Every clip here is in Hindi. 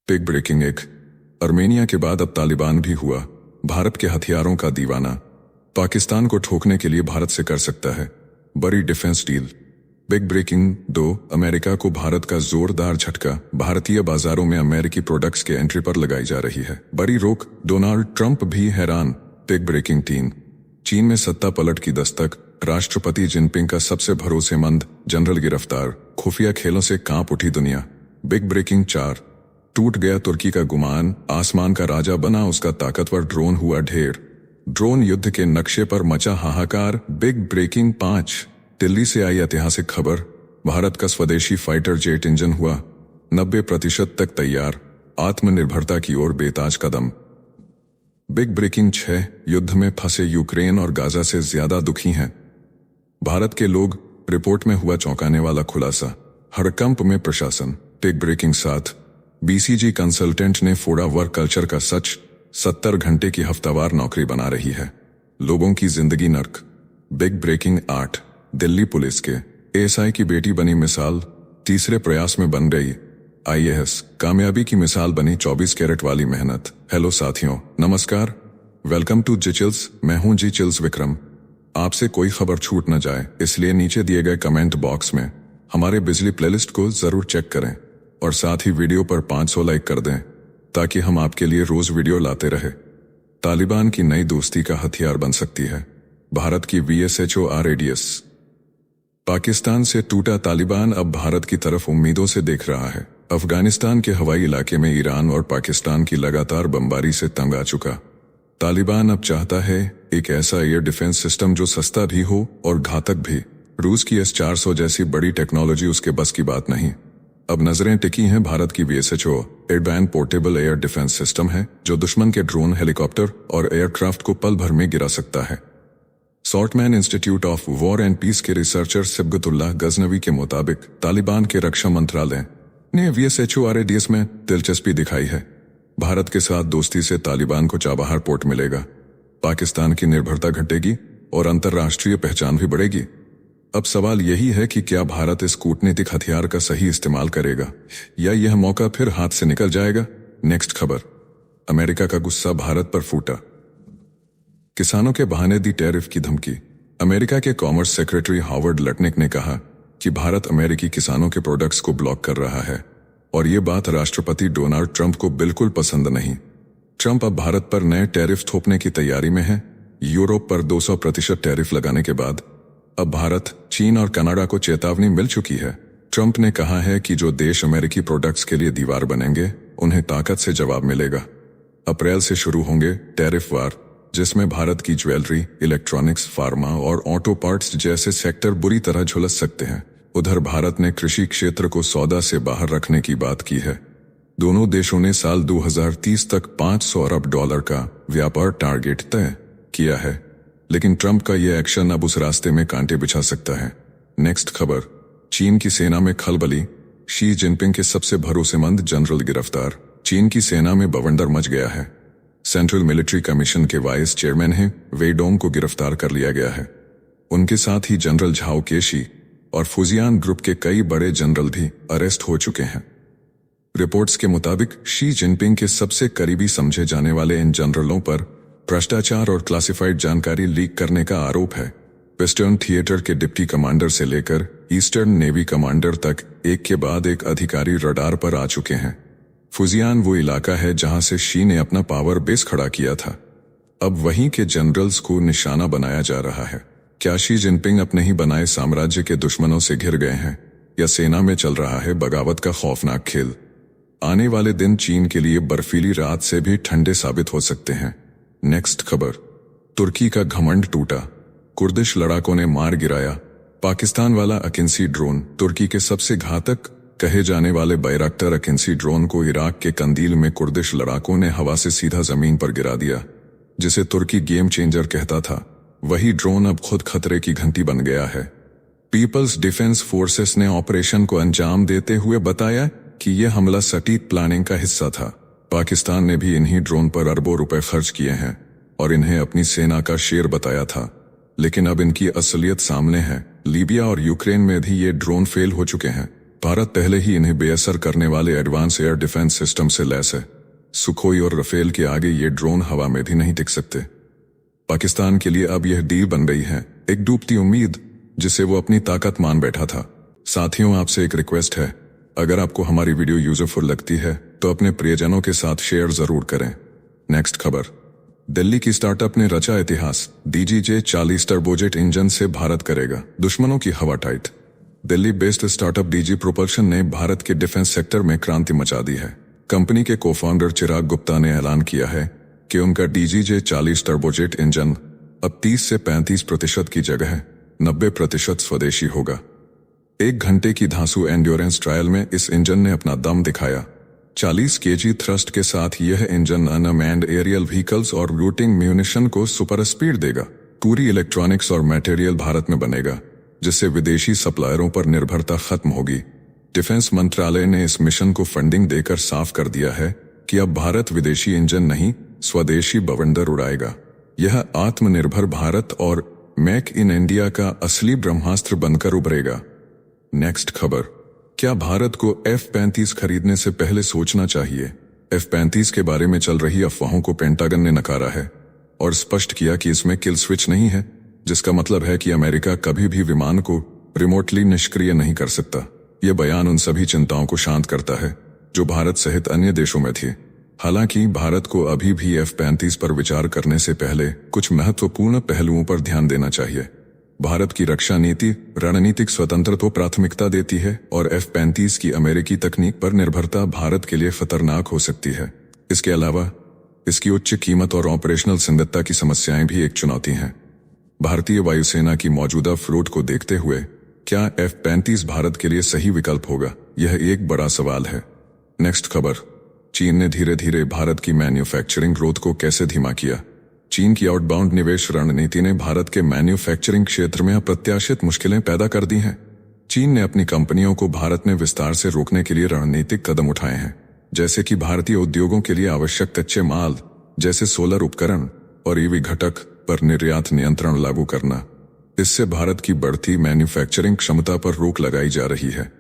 टेक ब्रेकिंग एक अर्मेनिया के बाद अब तालिबान भी हुआ भारत के हथियारों का दीवाना। पाकिस्तान को ठोकने के लिए भारत से कर सकता है बड़ी defence deal. Big breaking 2 America को भारत का जोरदार झटका। भारतीय बाजारों में अमेरिकी प्रोडक्ट्स के एंट्री पर लगाई जा रही है बड़ी रोक। डोनाल्ड ट्रंप भी हैरान। बिग ब्रेकिंग 3 चीन में सत्ता पलट की दस्तक। राष्ट्रपति जिनपिंग का सबसे भरोसेमंद जनरल गिरफ्तार। खुफिया खेलों से कांप उठी दुनिया। बिग ब्रेकिंग 4 टूट गया तुर्की का गुमान। आसमान का राजा बना उसका ताकतवर ड्रोन हुआ ढेर। ड्रोन युद्ध के नक्शे पर मचा हाहाकार। बिग ब्रेकिंग 5 दिल्ली से आई ऐतिहासिक खबर। भारत का स्वदेशी फाइटर जेट इंजन हुआ 90% तक तैयार। आत्मनिर्भरता की ओर बेताज कदम। बिग ब्रेकिंग 6 युद्ध में फंसे यूक्रेन और गाजा से ज्यादा दुखी हैं भारत के लोग। रिपोर्ट में हुआ चौंकाने वाला खुलासा। हड़कंप में प्रशासन। बिग ब्रेकिंग 7 बीसीजी कंसल्टेंट ने फोड़ा वर्क कल्चर का सच। 70 घंटे की हफ्तावार नौकरी बना रही है लोगों की जिंदगी नर्क। बिग ब्रेकिंग 8 दिल्ली पुलिस के एएसआई की बेटी बनी मिसाल। तीसरे प्रयास में बन गई आईएएस। कामयाबी की मिसाल बनी 24 कैरेट वाली मेहनत। हेलो साथियों, नमस्कार, वेलकम टू जी चिल्स। मैं हूं जी चिल्स विक्रम। आपसे कोई खबर छूट न जाए इसलिए नीचे दिए गए कमेंट बॉक्स में हमारे बिजली प्लेलिस्ट को जरूर चेक करें और साथ ही वीडियो पर 500 लाइक कर दें ताकि हम आपके लिए रोज वीडियो लाते रहे। तालिबान की नई दोस्ती का हथियार बन सकती है भारत की VSHORADS। पाकिस्तान से टूटा तालिबान अब भारत की तरफ उम्मीदों से देख रहा है। अफगानिस्तान के हवाई इलाके में ईरान और पाकिस्तान की लगातार बमबारी से तंग आ चुका तालिबान अब चाहता है एक ऐसा एयर डिफेंस सिस्टम जो सस्ता भी हो और घातक भी। रूस की S-400 जैसी बड़ी टेक्नोलॉजी उसके बस की बात नहीं। अब नजरें टिकी हैं भारत की VSHO एयरबैंड पोर्टेबल एयर डिफेंस सिस्टम है जो दुश्मन के ड्रोन, हेलीकॉप्टर और एयरक्राफ्ट को पल भर में गिरा सकता है। Saltzman institute of war and peace के रिसर्चर सिबगतुल्लाह गजनवी के मुताबिक तालिबान के रक्षा मंत्रालय ने VSHORADS में दिलचस्पी दिखाई है। भारत के साथ दोस्ती से तालिबान को चाबहार पोर्ट मिलेगा, पाकिस्तान की निर्भरता घटेगी और अंतर्राष्ट्रीय पहचान भी बढ़ेगी। अब सवाल यही है कि क्या भारत इस कूटनीतिक हथियार का सही इस्तेमाल करेगा या यह मौका फिर हाथ से निकल जाएगा। नेक्स्ट खबर। अमेरिका का गुस्सा भारत पर फूटा। किसानों के बहाने दी टैरिफ की धमकी। अमेरिका के कॉमर्स सेक्रेटरी हावर्ड लटनिक ने कहा कि भारत अमेरिकी किसानों के प्रोडक्ट्स को ब्लॉक कर रहा है और ये बात राष्ट्रपति डोनाल्ड ट्रंप को बिल्कुल पसंद नहीं। ट्रंप अब भारत पर नए टैरिफ थोपने की तैयारी में है। यूरोप पर 200% टैरिफ लगाने के बाद अब भारत, चीन और कनाडा को चेतावनी मिल चुकी है। ट्रंप ने कहा है कि जो देश अमेरिकी प्रोडक्ट्स के लिए दीवार बनेंगे उन्हें ताकत से जवाब मिलेगा। अप्रैल से शुरू होंगे टैरिफ वार जिसमें भारत की ज्वेलरी, इलेक्ट्रॉनिक्स, फार्मा और ऑटो पार्ट्स जैसे सेक्टर बुरी तरह झुलस सकते हैं। उधर भारत ने कृषि क्षेत्र को सौदा से बाहर रखने की बात की है। दोनों देशों ने साल 2030 तक $500 अरब का व्यापार टारगेट तय किया है, लेकिन ट्रंप का यह एक्शन अब उस रास्ते में कांटे बिछा सकता है। नेक्स्ट खबर। चीन की सेना में खलबली। शी जिनपिंग के सबसे भरोसेमंद जनरल गिरफ्तार। चीन की सेना में बवंडर मच गया है। सेंट्रल मिलिट्री कमीशन के वाइस चेयरमैन हैं वे डोंग को गिरफ्तार कर लिया गया है। उनके साथ ही जनरल झाओ केशी और फुजियान ग्रुप के कई बड़े जनरल भी अरेस्ट हो चुके हैं। रिपोर्ट्स के मुताबिक शी जिनपिंग के सबसे करीबी समझे जाने वाले इन जनरलों पर भ्रष्टाचार और क्लासिफाइड जानकारी लीक करने का आरोप है। वेस्टर्न थिएटर के डिप्टी कमांडर से लेकर ईस्टर्न नेवी कमांडर तक एक के बाद एक अधिकारी रडार पर आ चुके हैं। फुजियान वो इलाका है जहां से शी ने अपना पावर बेस खड़ा किया था। अब वहीं के जनरल्स को निशाना बनाया जा रहा है। क्या शी जिनपिंग अपने ही बनाए साम्राज्य के दुश्मनों से घिर गए हैं या सेना में चल रहा है बगावत का खौफनाक खेल। आने वाले दिन चीन के लिए बर्फीली रात से भी ठंडे साबित हो सकते हैं। नेक्स्ट खबर। तुर्की का घमंड टूटा। कुर्दिश लड़ाकों ने मार गिराया पाकिस्तान वाला अकिंसी ड्रोन। तुर्की के सबसे घातक कहे जाने वाले बैरक्टर अकिंसी ड्रोन को इराक के कंदील में कुर्दिश लड़ाकों ने हवा से सीधा जमीन पर गिरा दिया, जिसे तुर्की गेम चेंजर कहता था। वही ड्रोन अब खुद खतरे की घंटी बन गया है। पीपल्स डिफेंस फोर्सेस ने ऑपरेशन को अंजाम देते हुए बताया कि यह हमला सटीक प्लानिंग का हिस्सा था। पाकिस्तान ने भी इन्हीं ड्रोन पर अरबों रुपए खर्च किए हैं और इन्हें अपनी सेना का शेर बताया था, लेकिन अब इनकी असलियत सामने है। लीबिया और यूक्रेन में भी ये ड्रोन फेल हो चुके हैं। भारत पहले ही इन्हें बेअसर करने वाले एडवांस एयर डिफेंस सिस्टम से लैस है। सुखोई और रफेल के आगे ये ड्रोन हवा में भी नहीं टिक सकते। पाकिस्तान के लिए अब यह डील बन गई है, एक डूबती उम्मीद जिसे वो अपनी ताकत मान बैठा था। साथियों, आपसे एक रिक्वेस्ट है, अगर आपको हमारी वीडियो यूजरफुल लगती है तो अपने प्रियजनों के साथ शेयर जरूर करें। नेक्स्ट खबर, दिल्ली की स्टार्टअप ने रचा इतिहास, DGJ-40 टर्बोजेट इंजन से भारत करेगा दुश्मनों की हवा tight. Delhi based startup DG propulsion ने भारत के डिफेंस सेक्टर में क्रांति मचा दी है। कंपनी के को-फाउंडर चिराग गुप्ता ने ऐलान किया है कि उनका DGJ-40 टर्बोजेट इंजन अब 30 से 35% की जगह 90% स्वदेशी होगा। 1 घंटे की धांसू एंड्योरेंस ट्रायल में इस इंजन ने अपना दम दिखाया। 40 kg थ्रस्ट के साथ यह इंजन अनमैन्ड एरियल व्हीकल्स और लूटिंग म्यूनिशन को सुपर स्पीड देगा। पूरी इलेक्ट्रॉनिक्स और मटेरियल भारत में बनेगा, जिससे विदेशी सप्लायरों पर निर्भरता खत्म होगी। डिफेंस मंत्रालय ने इस मिशन को फंडिंग देकर साफ कर दिया है कि अब भारत विदेशी इंजन नहीं, स्वदेशी बवंडर उड़ाएगा। यह आत्मनिर्भर भारत और मेक इन इंडिया का असली ब्रह्मास्त्र बनकर उभरेगा। नेक्स्ट खबर, क्या भारत को F-35 खरीदने से पहले सोचना चाहिए? F-35 के बारे में चल रही अफवाहों को पेंटागन ने नकारा है और स्पष्ट किया कि इसमें किल स्विच नहीं है, जिसका मतलब है कि अमेरिका कभी भी विमान को रिमोटली निष्क्रिय नहीं कर सकता। यह बयान उन सभी चिंताओं को शांत करता है जो भारत सहित अन्य देशों में थी। हालांकि भारत को अभी भी F-35 पर विचार करने से पहले कुछ महत्वपूर्ण पहलुओं पर ध्यान देना चाहिए। भारत की रक्षा नीति रणनीतिक स्वतंत्रता को प्राथमिकता देती है और F-35 की अमेरिकी तकनीक पर निर्भरता भारत के लिए खतरनाक हो सकती है। इसके अलावा इसकी उच्च कीमत और ऑपरेशनल संदिग्धता की समस्याएं भी एक चुनौती हैं। भारतीय वायुसेना की मौजूदा फ्लोट को देखते हुए क्या F-35 भारत के लिए सही विकल्प होगा? यह एक बड़ा सवाल है। नेक्स्ट खबर, चीन ने धीरे धीरे भारत की मैन्युफैक्चरिंग ग्रोथ को कैसे धीमा किया? चीन की आउटबाउंड निवेश रणनीति ने भारत के मैन्युफैक्चरिंग क्षेत्र में अप्रत्याशित मुश्किलें पैदा कर दी हैं। चीन ने अपनी कंपनियों को भारत में विस्तार से रोकने के लिए रणनीतिक कदम उठाए हैं, जैसे कि भारतीय उद्योगों के लिए आवश्यक कच्चे माल जैसे सोलर उपकरण और EV घटक पर निर्यात नियंत्रण लागू करना। इससे भारत की बढ़ती मैन्युफैक्चरिंग क्षमता पर रोक लगाई जा रही है।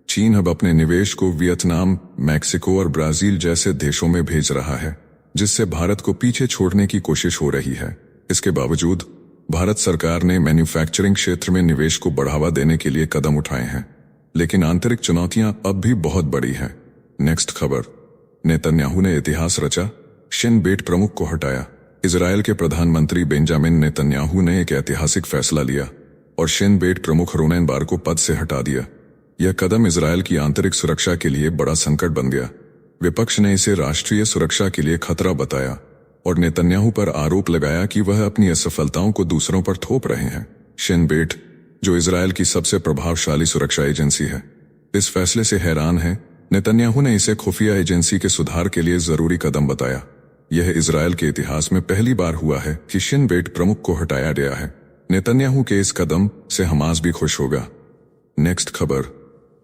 चीन अब अपने निवेश को वियतनाम, मैक्सिको और ब्राजील जैसे देशों में भेज रहा है, जिससे भारत को पीछे छोड़ने की कोशिश हो रही है। इसके बावजूद भारत सरकार ने मैन्युफैक्चरिंग क्षेत्र में निवेश को बढ़ावा देने के लिए कदम उठाए हैं, लेकिन आंतरिक चुनौतियां अब भी बहुत बड़ी हैं। नेक्स्ट खबर, नेतन्याहू ने इतिहास रचा, शिन बेट प्रमुख को हटाया। इजरायल के प्रधानमंत्री बेंजामिन नेतन्याहू ने एक ऐतिहासिक फैसला लिया और शिन बेट प्रमुख रोनेन बार को पद से हटा दिया। यह कदम इजरायल की आंतरिक सुरक्षा के लिए बड़ा संकट बन गया। विपक्ष ने इसे राष्ट्रीय सुरक्षा के लिए खतरा बताया और नेतन्याहू पर आरोप लगाया कि वह अपनी असफलताओं को दूसरों पर थोप रहे हैं। शिन बेट, जो इजरायल की सबसे प्रभावशाली सुरक्षा एजेंसी है, इस फैसले से हैरान है। नेतन्याहू ने इसे खुफिया एजेंसी के सुधार के लिए जरूरी कदम बताया। यह इजरायल के इतिहास में पहली बार हुआ है कि शिन बेट प्रमुख को हटाया गया है। नेतन्याहू के इस कदम से हमास भी खुश होगा। नेक्स्ट खबर,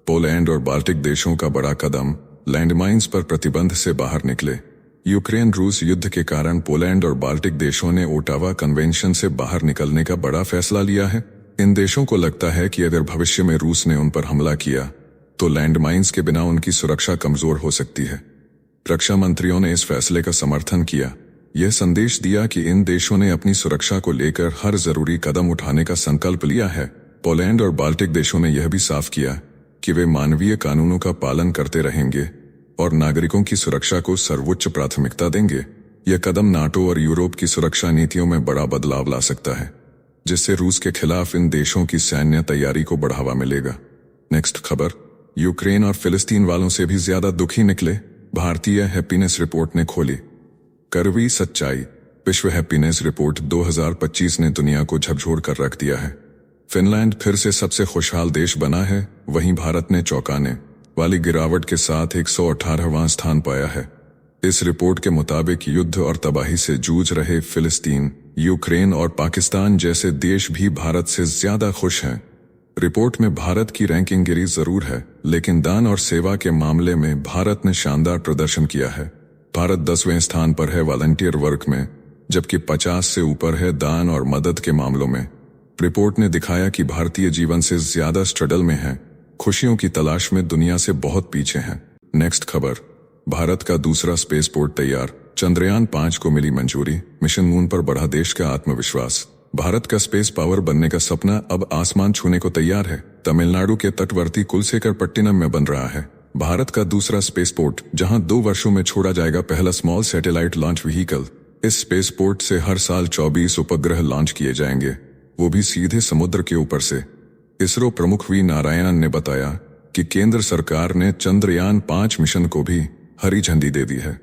पोलैंड और बाल्टिक देशों का बड़ा कदम, लैंडमाइंस पर प्रतिबंध से बाहर निकले। यूक्रेन रूस युद्ध के कारण पोलैंड और बाल्टिक देशों ने ओटावा कन्वेंशन से बाहर निकलने का बड़ा फैसला लिया है। इन देशों को लगता है कि अगर भविष्य में रूस ने उन पर हमला किया तो लैंडमाइंस के बिना उनकी सुरक्षा कमजोर हो सकती है। रक्षा मंत्रियों ने इस फैसले का समर्थन किया। यह संदेश दिया कि इन देशों ने अपनी सुरक्षा को लेकर हर जरूरी कदम उठाने का संकल्प लिया है। पोलैंड और बाल्टिक देशों ने यह भी साफ किया कि वे मानवीय कानूनों का पालन करते रहेंगे और नागरिकों की सुरक्षा को सर्वोच्च प्राथमिकता देंगे। यह कदम नाटो और यूरोप की सुरक्षा नीतियों में बड़ा बदलाव ला सकता है, जिससे रूस के खिलाफ इन देशों की सैन्य तैयारी को बढ़ावा मिलेगा। नेक्स्ट खबर, यूक्रेन और फिलिस्तीन वालों से भी ज्यादा दुखी निकले, भारतीय हैप्पीनेस रिपोर्ट ने खोली कड़वी सच्चाई। विश्व हैप्पीनेस रिपोर्ट 2025 ने दुनिया को झकझोर कर रख दिया है। फिनलैंड फिर से सबसे खुशहाल देश बना है, वहीं भारत ने चौंकाने वाली गिरावट के साथ 118वां स्थान पाया है। इस रिपोर्ट के मुताबिक युद्ध और तबाही से जूझ रहे फिलिस्तीन, यूक्रेन और पाकिस्तान जैसे देश भी भारत से ज्यादा खुश हैं। रिपोर्ट में भारत की रैंकिंग गिरी जरूर है, लेकिन दान और सेवा के मामले में भारत ने शानदार प्रदर्शन किया है। भारत 10वें स्थान पर है वॉलंटियर वर्क में, जबकि 50 से ऊपर है दान और मदद के मामलों में। रिपोर्ट ने दिखाया कि भारतीय जीवन से ज्यादा स्ट्रगल में है, खुशियों की तलाश में दुनिया से बहुत पीछे हैं। नेक्स्ट खबर, भारत का दूसरा स्पेसपोर्ट तैयार, चंद्रयान 5 को मिली मंजूरी, मिशन मून पर बढ़ा देश का आत्मविश्वास। भारत का स्पेस पावर बनने का सपना अब आसमान छूने को तैयार है। तमिलनाडु के तटवर्ती कुलशेखरपट्टिनम में बन रहा है भारत का दूसरा स्पेसपोर्ट, जहां 2 वर्षों में छोड़ा जाएगा पहला स्मॉल सैटेलाइट लॉन्च व्हीकल। इस स्पेसपोर्ट से हर साल 24 उपग्रह लॉन्च किए जाएंगे, वो भी सीधे समुद्र के ऊपर से। इसरो प्रमुख वी नारायणन ने बताया कि केंद्र सरकार ने चंद्रयान 5 मिशन को भी हरी झंडी दे दी है।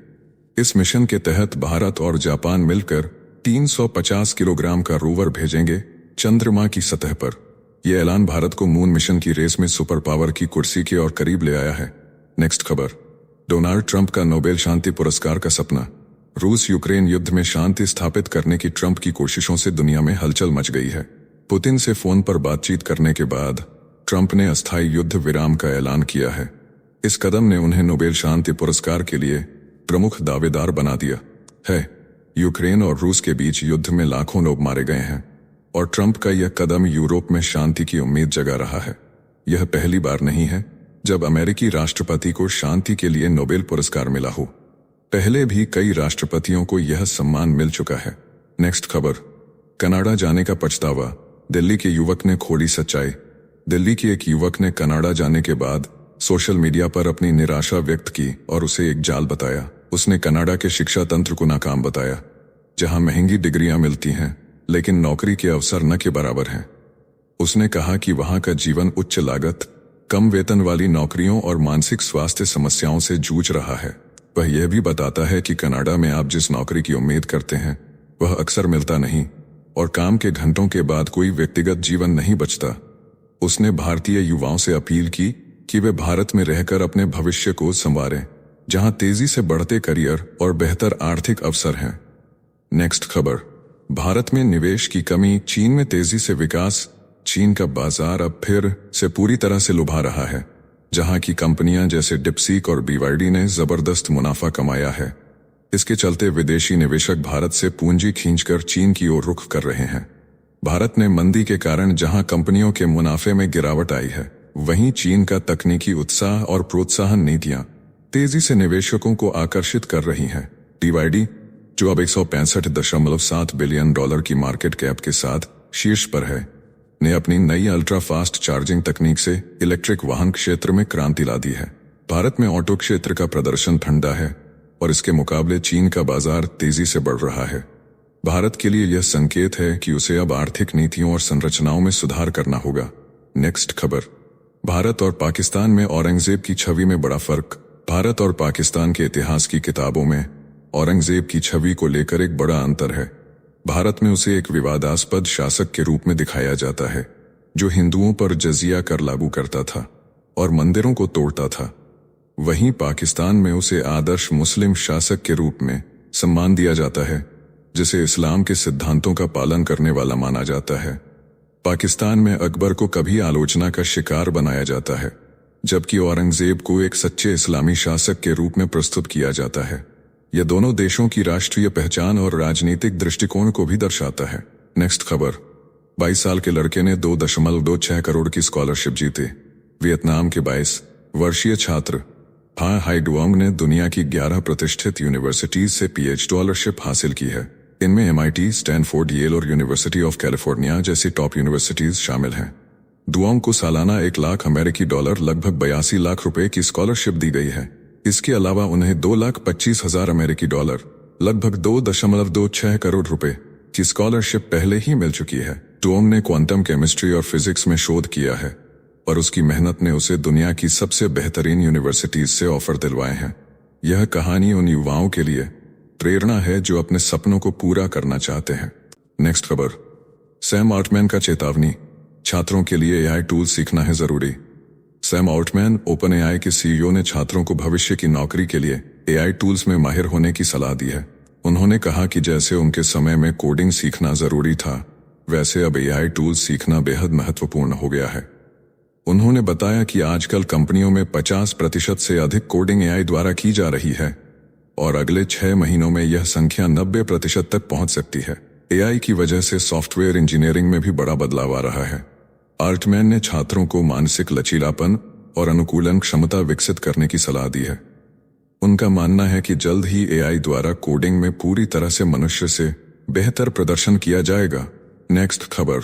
इस मिशन के तहत भारत और जापान मिलकर 350 किलोग्राम का रोवर भेजेंगे चंद्रमा की सतह पर। यह ऐलान भारत को मून मिशन की रेस में सुपर पावर की कुर्सी के और करीब ले आया है। नेक्स्ट खबर, डोनाल्ड ट्रंप का नोबेल शांति पुरस्कार का सपना। रूस यूक्रेन युद्ध में शांति स्थापित करने की ट्रंप की कोशिशों से दुनिया में हलचल मच गई है। पुतिन से फोन पर बातचीत करने के बाद ट्रंप ने अस्थायी युद्ध विराम का ऐलान किया है। इस कदम ने उन्हें नोबेल शांति पुरस्कार के लिए प्रमुख दावेदार बना दिया है। यूक्रेन और रूस के बीच युद्ध में लाखों लोग मारे गए हैं और ट्रंप का यह कदम यूरोप में शांति की उम्मीद जगा रहा है। यह पहली बार नहीं है जब अमेरिकी राष्ट्रपति को शांति के लिए नोबेल पुरस्कार मिला हो। पहले भी कई राष्ट्रपतियों को यह सम्मान मिल चुका है। नेक्स्ट खबर, कनाडा जाने का पछतावा, दिल्ली के युवक ने खोली सच्चाई। दिल्ली के एक युवक ने कनाडा जाने के बाद सोशल मीडिया पर अपनी निराशा व्यक्त की और उसे एक जाल बताया। उसने कनाडा के शिक्षा तंत्र को नाकाम बताया, जहां महंगी डिग्रियां मिलती हैं लेकिन नौकरी के अवसर न के बराबर हैं। उसने कहा कि वहां का जीवन उच्च लागत, कम वेतन वाली नौकरियों और मानसिक स्वास्थ्य समस्याओं से जूझ रहा है। वह यह भी बताता है कि कनाडा में आप जिस नौकरी की उम्मीद करते हैं वह अक्सर मिलता नहीं और काम के घंटों के बाद कोई व्यक्तिगत जीवन नहीं बचता। उसने भारतीय युवाओं से अपील की कि वे भारत में रहकर अपने भविष्य को संवारें, जहां तेजी से बढ़ते करियर और बेहतर आर्थिक अवसर हैं। नेक्स्ट खबर, भारत में निवेश की कमी, चीन में तेजी से विकास। चीन का बाजार अब फिर से पूरी तरह से लुभा रहा है, जहां की कंपनियां जैसे डिप्सीक और BYD ने जबरदस्त मुनाफा कमाया है। इसके चलते विदेशी निवेशक भारत से पूंजी खींचकर चीन की ओर रुख कर रहे हैं। भारत में मंदी के कारण जहां कंपनियों के मुनाफे में गिरावट आई है, वहीं चीन का तकनीकी उत्साह और प्रोत्साहन नीतियां तेजी से निवेशकों को आकर्षित कर रही हैं। BYD, जो अब $165.7 बिलियन की मार्केट कैप के साथ शीर्ष पर है, ने अपनी नई अल्ट्रा फास्ट चार्जिंग तकनीक से इलेक्ट्रिक वाहन क्षेत्र में क्रांति ला दी है। भारत में ऑटो क्षेत्र का प्रदर्शन ठंडा है और इसके मुकाबले चीन का बाजार तेजी से बढ़ रहा है। भारत के लिए यह संकेत है कि उसे अब आर्थिक नीतियों और संरचनाओं में सुधार करना होगा। नेक्स्ट खबर, भारत और पाकिस्तान में औरंगजेब की छवि में बड़ा फर्क। भारत और पाकिस्तान के इतिहास की किताबों में औरंगजेब की छवि को लेकर एक बड़ा अंतर है। भारत में उसे एक विवादास्पद शासक के रूप में दिखाया जाता है, जो हिंदुओं पर जजिया कर लागू करता था और मंदिरों को तोड़ता था। वहीं पाकिस्तान में उसे आदर्श मुस्लिम शासक के रूप में सम्मान दिया जाता है, जिसे इस्लाम के सिद्धांतों का पालन करने वाला माना जाता है। पाकिस्तान में अकबर को कभी आलोचना का शिकार बनाया जाता है, जबकि औरंगजेब को एक सच्चे इस्लामी शासक के रूप में प्रस्तुत किया जाता है। यह दोनों देशों की राष्ट्रीय पहचान और राजनीतिक दृष्टिकोण को भी दर्शाता है। नेक्स्ट खबर, 22 साल के लड़के ने 2.26 करोड़ की स्कॉलरशिप जीती। वियतनाम के 22 वर्षीय छात्र हा हाई डुओंग ने दुनिया की 11 प्रतिष्ठित यूनिवर्सिटीज से PhD स्कॉलरशिप हासिल की है। इनमें MIT, स्टैनफोर्ड, येल और यूनिवर्सिटी ऑफ कैलिफोर्निया जैसी टॉप यूनिवर्सिटीज शामिल हैं। डुओंग को सालाना $1,00,000 लगभग 82 लाख रुपए की स्कॉलरशिप दी गई है। इसके अलावा उन्हें $2,25,000 लगभग 2.26 करोड़ रुपए की स्कॉलरशिप पहले ही मिल चुकी है। डुओंग ने क्वांटम केमिस्ट्री और फिजिक्स में शोध किया है और उसकी मेहनत ने उसे दुनिया की सबसे बेहतरीन यूनिवर्सिटीज से ऑफर दिलवाए हैं। यह कहानी उन युवाओं के लिए प्रेरणा है जो अपने सपनों को पूरा करना चाहते हैं। नेक्स्ट खबर, सैम ऑल्टमैन का चेतावनी, छात्रों के लिए AI टूल सीखना है जरूरी। सैम ऑल्टमैन, OpenAI के CEO, ने छात्रों को भविष्य की नौकरी के लिए AI टूल्स में माहिर होने की सलाह दी है। उन्होंने कहा कि जैसे उनके समय में कोडिंग सीखना जरूरी था, वैसे अब AI टूल्स सीखना बेहद महत्वपूर्ण हो गया है। उन्होंने बताया कि आजकल कंपनियों में 50% से अधिक कोडिंग AI द्वारा की जा रही है और अगले 6 महीनों में यह संख्या 90% तक पहुंच सकती है। AI की वजह से सॉफ्टवेयर इंजीनियरिंग में भी बड़ा बदलाव आ रहा है। आल्टमैन ने छात्रों को मानसिक लचीलापन और अनुकूलन क्षमता विकसित करने की सलाह दी है। उनका मानना है कि जल्द ही एआई द्वारा कोडिंग में पूरी तरह से मनुष्य से बेहतर प्रदर्शन किया जाएगा। नेक्स्ट खबर,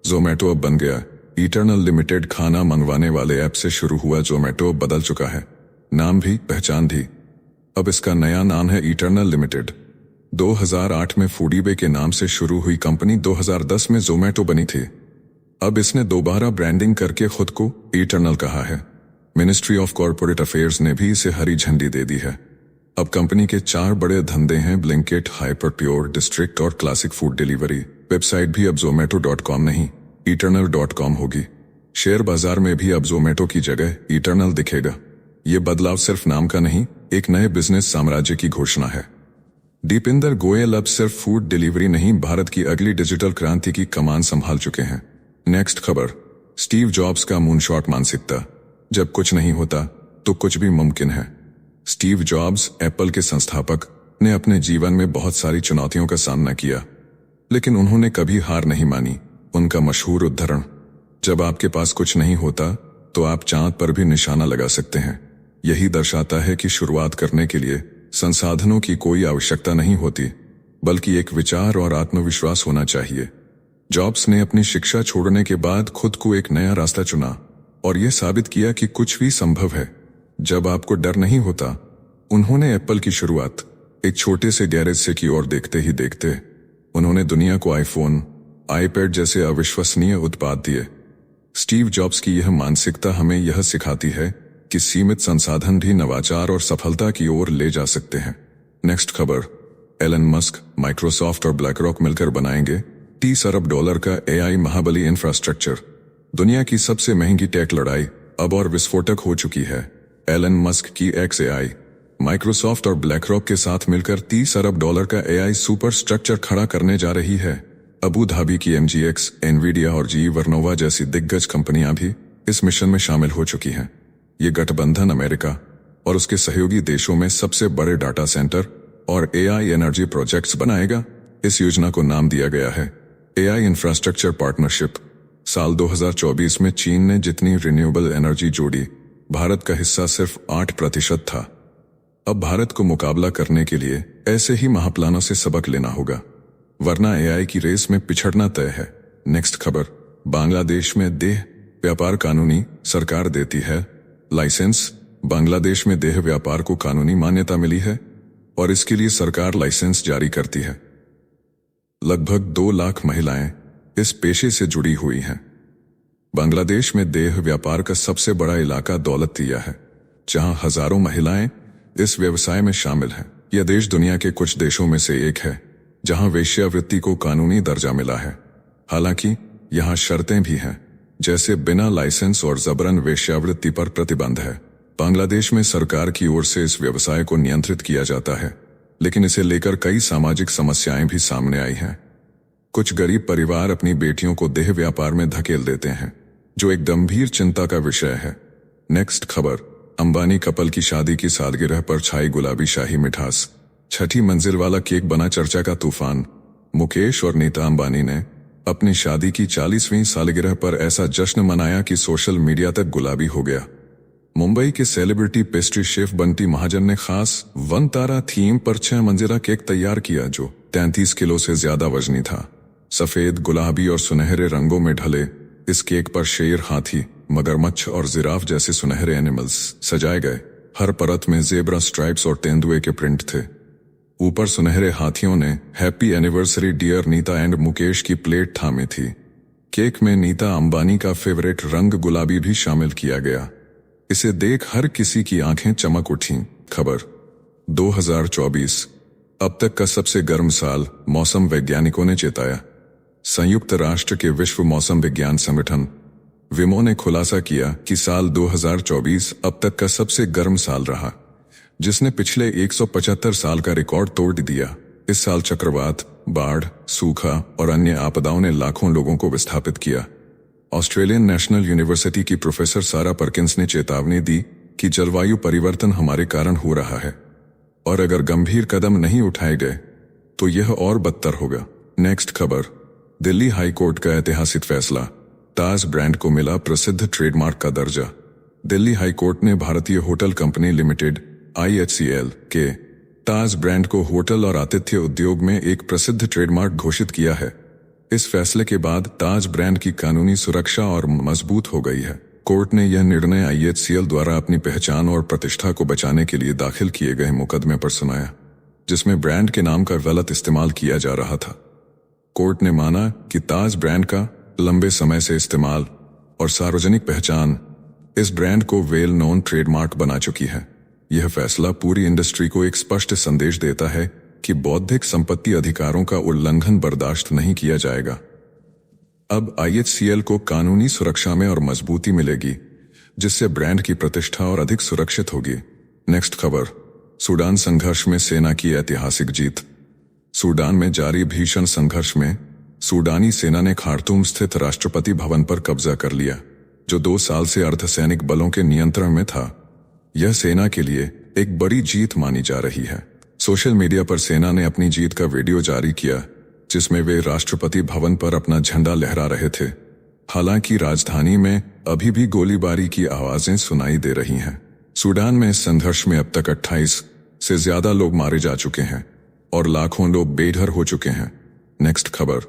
ज़ोमैटो अब बन गया इटर्नल लिमिटेड। खाना मंगवाने वाले ऐप से शुरू हुआ ज़ोमैटो अब बदल चुका है, नाम भी पहचान भी। अब इसका नया नाम है इटर्नल लिमिटेड। 2008 में फूडीबे के नाम से शुरू हुई कंपनी 2010 में ज़ोमैटो बनी थी। अब इसने दोबारा ब्रांडिंग करके खुद को इटर्नल कहा है। मिनिस्ट्री ऑफ कॉर्पोरेट अफेयर्स ने भी इसे हरी झंडी दे दी है। अब कंपनी के 4 बड़े धंधे हैं, ब्लिंकिट, हाइपरप्योर, डिस्ट्रिक्ट और क्लासिक फूड डिलीवरी। वेबसाइट भी अब zomato.com नहीं eternal.com होगी। शेयर बाजार में भी अब ज़ोमैटो की जगह इटर्नल दिखेगा। ये बदलाव सिर्फ नाम का नहीं, एक नए बिजनेस साम्राज्य की घोषणा है। दीपिंदर गोयल अब सिर्फ फूड डिलीवरी नहीं, भारत की अगली डिजिटल क्रांति की कमान संभाल चुके हैं। नेक्स्ट खबर, स्टीव जॉब्स का मूनशॉट मानसिकता। जब कुछ नहीं होता तो कुछ भी मुमकिन है। स्टीव जॉब्स, एप्पल के संस्थापक, ने अपने जीवन में बहुत सारी चुनौतियों का सामना किया, लेकिन उन्होंने कभी हार नहीं मानी। उनका मशहूर उद्धरण, जब आपके पास कुछ नहीं होता तो आप चांद पर भी निशाना लगा सकते हैं, यही दर्शाता है कि शुरुआत करने के लिए संसाधनों की कोई आवश्यकता नहीं होती, बल्कि एक विचार और आत्मविश्वास होना चाहिए। जॉब्स ने अपनी शिक्षा छोड़ने के बाद खुद को एक नया रास्ता चुना और यह साबित किया कि कुछ भी संभव है जब आपको डर नहीं होता। उन्होंने एप्पल की शुरुआत एक छोटे से गैरेज से की और देखते ही देखते उन्होंने दुनिया को आईफोन, आईपैड जैसे अविश्वसनीय उत्पाद दिए। स्टीव जॉब्स की यह मानसिकता हमें यह सिखाती है कि सीमित संसाधन भी नवाचार और सफलता की ओर ले जा सकते हैं। नेक्स्ट खबर, एलन मस्क, माइक्रोसॉफ्ट और ब्लैकरॉक मिलकर बनाएंगे $30 अरब का एआई महाबली इंफ्रास्ट्रक्चर। दुनिया की सबसे महंगी टेक लड़ाई अब और विस्फोटक हो चुकी है। एलन मस्क की XAI माइक्रोसॉफ्ट और ब्लैकरॉक के साथ मिलकर $30 अरब का एआई सुपर स्ट्रक्चर खड़ा करने जा रही है। अबू धाबी की MGX, एनवीडिया और GE वर्नोवा जैसी दिग्गज कंपनियां भी इस मिशन में शामिल हो चुकी हैं। ये गठबंधन अमेरिका और उसके सहयोगी देशों में सबसे बड़े डाटा सेंटर और AI एनर्जी प्रोजेक्ट्स बनाएगा। इस योजना को नाम दिया गया है AI इंफ्रास्ट्रक्चर पार्टनरशिप। साल 2024 में चीन ने जितनी रिन्यूएबल एनर्जी जोड़ी, भारत का हिस्सा सिर्फ 8% था। अब भारत को मुकाबला करने के लिए ऐसे ही महाप्लानों से सबक लेना होगा, वरना AI की रेस में पिछड़ना तय है। नेक्स्ट खबर, बांग्लादेश में देह व्यापार कानूनी, सरकार देती है लाइसेंस। बांग्लादेश में देह व्यापार को कानूनी मान्यता मिली है और इसके लिए सरकार लाइसेंस जारी करती है। लगभग 2 लाख महिलाएं इस पेशे से जुड़ी हुई हैं। बांग्लादेश में देह व्यापार का सबसे बड़ा इलाका दौलतदिया है, जहां हजारों महिलाएं इस व्यवसाय में शामिल हैं। यह देश दुनिया के कुछ देशों में से एक है जहां वेश्यावृत्ति को कानूनी दर्जा मिला है। हालांकि यहां शर्तें भी हैं, जैसे बिना लाइसेंस और जबरन वेश्यावृत्ति पर प्रतिबंध है। बांग्लादेश में सरकार की ओर से इस व्यवसाय को नियंत्रित किया जाता है, लेकिन इसे लेकर कई सामाजिक समस्याएं भी सामने आई हैं। कुछ गरीब परिवार अपनी बेटियों को देह व्यापार में धकेल देते हैं, जो एक गंभीर चिंता का विषय है। नेक्स्ट खबर, अंबानी कपल की शादी की सालगिरह पर छाई गुलाबी शाही मिठास। 6ठी मंजिल वाला केक बना चर्चा का तूफान। मुकेश और नीता अंबानी ने अपनी शादी की 40वीं सालगिरह पर ऐसा जश्न मनाया कि सोशल मीडिया तक गुलाबी हो गया। मुंबई के सेलिब्रिटी पेस्ट्री शेफ बंटी महाजन ने खास वन तारा थीम पर 6 मंजिला केक तैयार किया, जो 33 किलो से ज्यादा वजनी था। सफेद, गुलाबी और सुनहरे रंगों में ढले इस केक पर शेर, हाथी, मगरमच्छ और जिराफ जैसे सुनहरे एनिमल्स सजाए गए। हर परत में जेब्रा स्ट्राइप्स और तेंदुए के प्रिंट थे। ऊपर सुनहरे हाथियों ने happy anniversary dear Nita and Mukesh की प्लेट थामी थी। केक में नीता अंबानी का फेवरेट रंग गुलाबी भी शामिल किया गया। इसे देख हर किसी की आंखें चमक उठीं। खबर, 2024 अब तक का सबसे गर्म साल, मौसम वैज्ञानिकों ने चेताया। संयुक्त राष्ट्र के विश्व मौसम विज्ञान संगठन विमो ने खुलासा किया कि साल 2024 अब तक का सबसे गर्म साल रहा, जिसने पिछले 175 साल का रिकॉर्ड तोड़ दिया। इस साल चक्रवात, बाढ़, सूखा और अन्य आपदाओं ने लाखों लोगों को विस्थापित किया। ऑस्ट्रेलियन नेशनल यूनिवर्सिटी की प्रोफेसर सारा पर्किंस ने चेतावनी दी कि जलवायु परिवर्तन हमारे कारण हो रहा है और अगर गंभीर कदम नहीं उठाए गए तो यह और बदतर होगा। नेक्स्ट खबर, दिल्ली हाई कोर्ट का ऐतिहासिक फैसला। ताज ब्रांड को मिला प्रसिद्ध ट्रेडमार्क का दर्जा। दिल्ली हाईकोर्ट ने भारतीय होटल कंपनी लिमिटेड IHCL के ताज ब्रांड को होटल और आतिथ्य उद्योग में एक प्रसिद्ध ट्रेडमार्क घोषित किया है। इस फैसले के बाद ताज ब्रांड की कानूनी सुरक्षा और मजबूत हो गई है। कोर्ट ने यह निर्णय IHCL द्वारा अपनी पहचान और प्रतिष्ठा को बचाने के लिए दाखिल किए गए मुकदमे पर सुनाया, जिसमें ब्रांड के नाम का गलत इस्तेमाल किया जा रहा था। कोर्ट ने माना कि ताज ब्रांड का लंबे समय से इस्तेमाल और सार्वजनिक पहचान इस ब्रांड को वेल नोन ट्रेडमार्क बना चुकी है। यह फैसला पूरी इंडस्ट्री को एक स्पष्ट संदेश देता है कि बौद्धिक संपत्ति अधिकारों का उल्लंघन बर्दाश्त नहीं किया जाएगा। अब IHCL को कानूनी सुरक्षा में और मजबूती मिलेगी, जिससे ब्रांड की प्रतिष्ठा और अधिक सुरक्षित होगी। नेक्स्ट खबर, सूडान संघर्ष में सेना की ऐतिहासिक जीत। सूडान में जारी भीषण संघर्ष में सूडानी सेना ने खार्तूम स्थित राष्ट्रपति भवन पर कब्जा कर लिया, जो 2 साल से अर्धसैनिक बलों के नियंत्रण में था। यह सेना के लिए एक बड़ी जीत मानी जा रही है। सोशल मीडिया पर सेना ने अपनी जीत का वीडियो जारी किया, जिसमें वे राष्ट्रपति भवन पर अपना झंडा लहरा रहे थे। हालांकि राजधानी में अभी भी गोलीबारी की आवाजें सुनाई दे रही हैं। सूडान में इस संघर्ष में अब तक 28 से ज्यादा लोग मारे जा चुके हैं और लाखों लोग बेघर हो चुके हैं। नेक्स्ट खबर,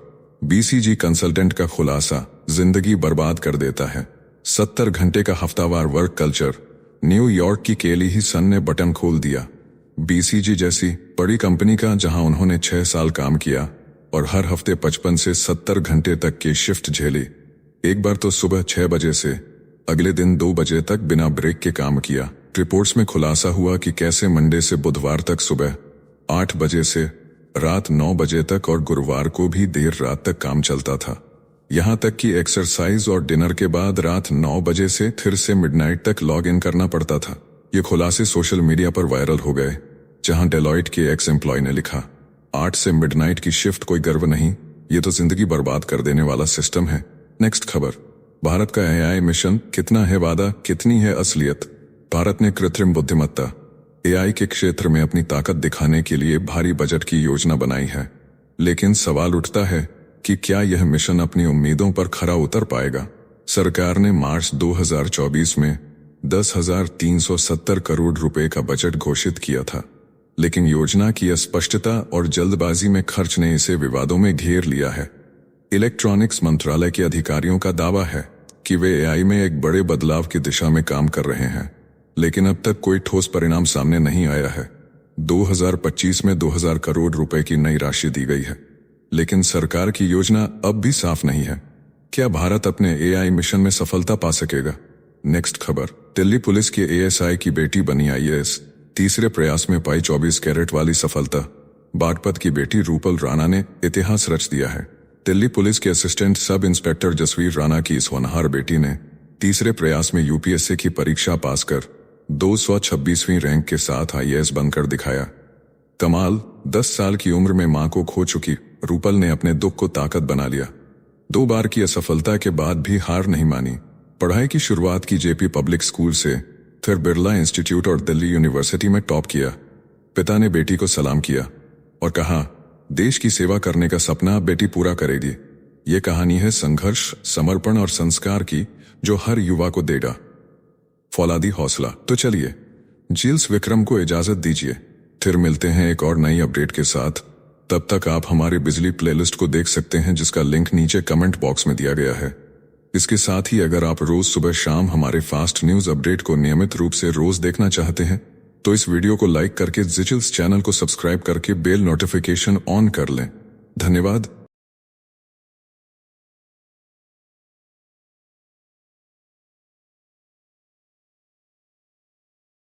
BCG कंसल्टेंट का खुलासा जिंदगी बर्बाद कर देता है। 70 घंटे का हफ्तावार वर्क कल्चर, न्यूयॉर्क की केली सन ने बटन खोल दिया। BCG जैसी बड़ी कंपनी का, जहां उन्होंने 6 साल काम किया और हर हफ्ते 55 से 70 घंटे तक की शिफ्ट झेली। एक बार तो सुबह 6 बजे से अगले दिन 2 बजे तक बिना ब्रेक के काम किया। रिपोर्ट्स में खुलासा हुआ कि कैसे मंडे से बुधवार तक सुबह 8 बजे से रात 9 बजे तक और गुरुवार को भी देर रात तक काम चलता था। यहां तक कि एक्सरसाइज और डिनर के बाद रात 9 बजे से फिर से मिडनाइट तक लॉग इन करना पड़ता था। ये खुलासे सोशल मीडिया पर वायरल हो गए, जहां डेलॉयट के एक्स एम्प्लॉय ने लिखा, 8 से मिडनाइट की शिफ्ट कोई गर्व नहीं, ये तो जिंदगी बर्बाद कर देने वाला सिस्टम है। नेक्स्ट खबर, भारत का AI मिशन, कितना है वादा, कितनी है असलियत। भारत ने कृत्रिम बुद्धिमत्ता AI के क्षेत्र में अपनी ताकत दिखाने के लिए भारी बजट की योजना बनाई है, लेकिन सवाल उठता है कि क्या यह मिशन अपनी उम्मीदों पर खरा उतर पाएगा। सरकार ने मार्च 2024 में 10,370 करोड़ रुपए का बजट घोषित किया था, लेकिन योजना की अस्पष्टता और जल्दबाजी में खर्च ने इसे विवादों में घेर लिया है। इलेक्ट्रॉनिक्स मंत्रालय के अधिकारियों का दावा है कि वे AI में एक बड़े बदलाव की दिशा में काम कर रहे हैं, लेकिन अब तक कोई ठोस परिणाम सामने नहीं आया है। 2025 में 2000 करोड़ रुपए की नई राशि दी गई है, लेकिन सरकार की योजना अब भी साफ नहीं है। क्या भारत अपने AI मिशन में सफलता पा सकेगा। नेक्स्ट खबर, दिल्ली पुलिस के ASI की बेटी बनी IAS, तीसरे प्रयास में पाई 24 कैरेट वाली सफलता। बागपत की बेटी रूपल राणा ने इतिहास रच दिया है। दिल्ली पुलिस के assistant sub inspector Jasvir Rana की इस होनहार बेटी ने तीसरे प्रयास में UPSC की परीक्षा पास कर 226वीं रैंक के साथ IAS बनकर दिखाया। कमाल, 10 साल की उम्र में मां को खो चुकी रूपल ने अपने दुख को ताकत बना लिया। 2 बार की असफलता के बाद भी हार नहीं मानी। पढ़ाई की शुरुआत की JP पब्लिक स्कूल से, फिर बिरला इंस्टीट्यूट और दिल्ली यूनिवर्सिटी में टॉप किया। पिता ने बेटी को सलाम किया और कहा, देश की सेवा करने का सपना बेटी पूरा करेगी। ये कहानी है संघर्ष, समर्पण और संस्कार की, जो हर युवा को देगा फौलादी हौसला। तो चलिए जिल्स विक्रम को इजाजत दीजिए, फिर मिलते हैं एक और नई अपडेट के साथ। तब तक आप हमारे बिजली प्लेलिस्ट को देख सकते हैं, जिसका लिंक नीचे कमेंट बॉक्स में दिया गया है। इसके साथ ही अगर आप रोज सुबह शाम हमारे फास्ट न्यूज अपडेट को नियमित रूप से रोज देखना चाहते हैं, तो इस वीडियो को लाइक करके जिल्स चैनल को सब्सक्राइब करके बेल नोटिफिकेशन ऑन कर लें। धन्यवाद।